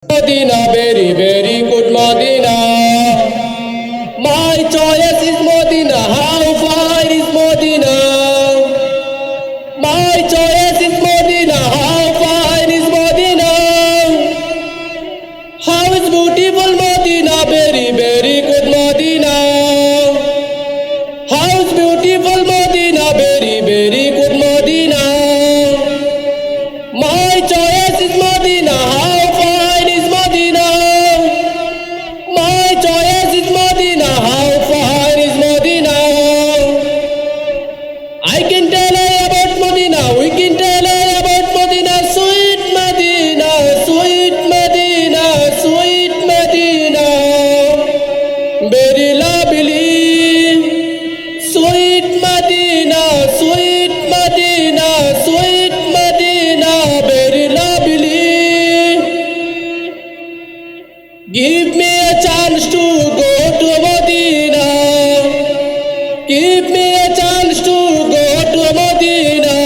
Medina, very, very good Medina. My choice is Medina. How far is Medina? My choice is Medina. How far is Medina? How is beautiful Medina? Very, very good Medina. How is beautiful Medina? Very, very good Medina. My choice is Medina. How fine is Medina? My choice is Medina. How fine is Medina? I can tell her about Medina. We can tell her about Medina. Sweet Medina, sweet Medina, sweet Medina. Very lovely. Sweet Medina, sweet Medina, sweet Medina, very lovely. Give me a chance to go to Medina. Give me a chance to go to Medina.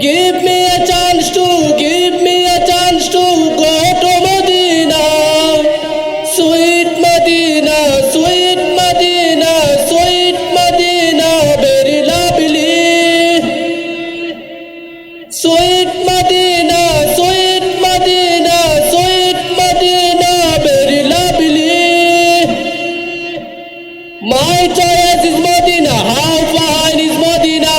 Give me a chance to, give me a chance to go to Medina. Sweet Medina, sweet Medina, sweet Medina, very lovely. Sweet Medina, sweet Medina, sweet Medina, very lovely. My choice is Medina. How fine is Medina?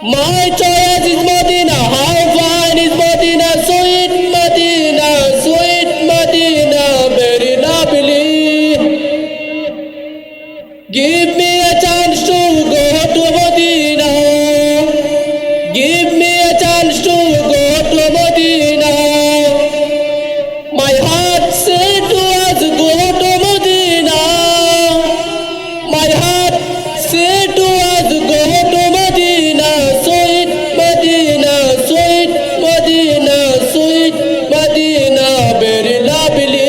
My choice is Medina. How fine is Medina? Sweet Medina, sweet Medina, very lovely. Give me a chance to go to Medina. Give me a chance to go to Medina. My heart said to us, go to Medina. My heart said to us, go to Medina. Sweet Medina, sweet Medina, sweet Medina, very lovely.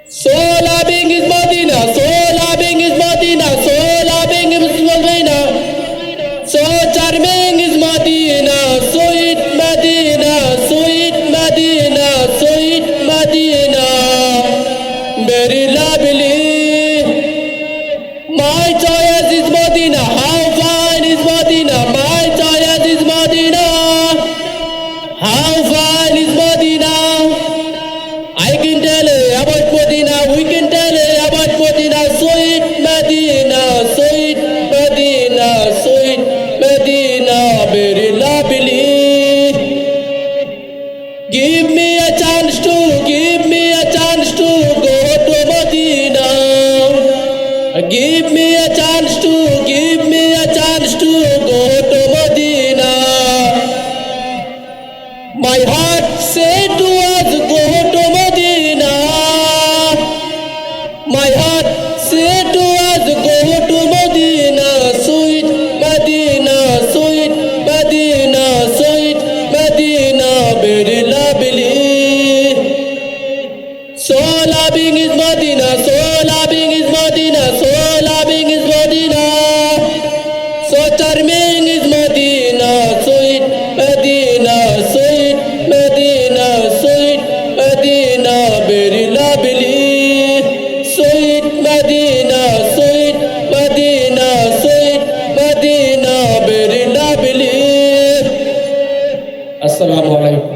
So loving is Medina, so loving is Medina, so loving is Medina. So charming is Medina, sweet Medina, sweet Medina, sweet Medina, very lovely. My choice is Medina. How fine is Medina? My choice is Medina. How fine is Medina? I can tell you about Medina. We can tell you about Medina. Sweet Medina, sweet Medina, sweet Medina, very lovely. Give me a chance to, give me a chance to go to Medina. Give me a chance to, give me a chance to go to Medina. My heart said to us, go to Medina. My heart said to us, go to Medina. Sweet Medina, sweet Medina, sweet Medina, very lovely. So loving is Medina, so loving is Medina, so loving is Medina. So charming is Medina, sweet Medina, sweet Medina, sweet Medina, very lovely. Sweet Medina, sweet Medina, sweet Medina, very lovely. Assalamu alaikum.